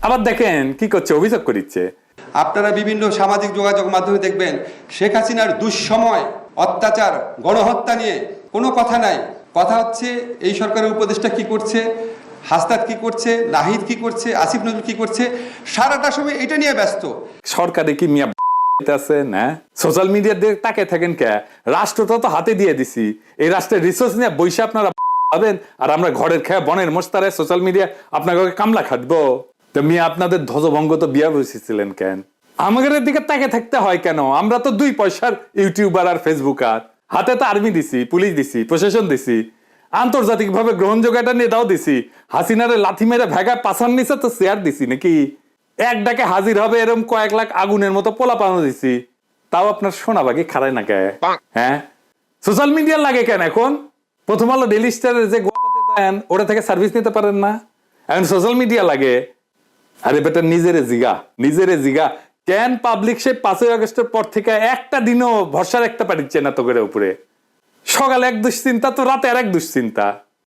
আবার দেখেন কি করছে, অভিযোগ করিচ্ছে। আপনারা বিভিন্ন সামাজিক যোগাযোগ মাধ্যমে দেখবেন শেখ হাসিনার দুঃসময়, অত্যাচার, গণহত্যা নিয়ে কোনো কথা নাই। কথা হচ্ছে এই সরকারের উপদেষ্টা কি করছে, হাসনাত কি করছে, নাহিদ কি করছে, আসিফ নজরুল কি করছে, সারাটা সময় এটা নিয়ে ব্যস্ত। সরকারে কি মিয়া আছে না? সোশ্যাল মিডিয়ার দিকে তাকে থাকেন কে? রাষ্ট্রটা তো হাতে দিয়ে দিছি, এই রাষ্ট্রের রিসোর্স নিয়ে বইসা আপনারা পাবেন, আর আমরা ঘরের খেয়ে বনের মোস্তারে সোশ্যাল মিডিয়া আপনাকে কামলা খাটবো? তো মিয়া আপনাদের ধ্বজভঙ্গ তো বিয়া বসেছিলেন কেন? আমাদের দিকে তাকে থাকতে হয় কেন? আমরা তো 2 পয়সার ইউটিউবার আর ফেসবুকার, হাতে তো আর্মি দিছি, পুলিশ দিছি, প্রশাসন দিছি, আন্তর্জাতিক ভাবে গ্রহণযোগ্য একটা নেতাও দিছি, হাসিনারে লাথি মেরে ভেগা পাশার নিচে তো শেয়ার দিছি নাকি? এক ডাকে হাজির হবে এরকম কয়েক লাখ আগুনের মতো পোলা পানো দিছি, তাও আপনার সোনাবাগি খারায় না কে? হ্যাঁ, সোশ্যাল মিডিয়া লাগে কেন এখন? প্রথম আলো, ডেইলি স্টারের যে গোয়াপাতে দেন ওটা থেকে সার্ভিস নিতে পারেন না? এখন সোশ্যাল মিডিয়া লাগে? আরে বেটা নিজেরে জিগা কেন পাবলিক সে 5ই আগস্টের পর থেকে একটা দিনও ভরসা রাখতে পারছে না তো করে উপরে? সকালে এক দুশ্চিন্তা তো রাতে আর এক দুশ্চিন্তা।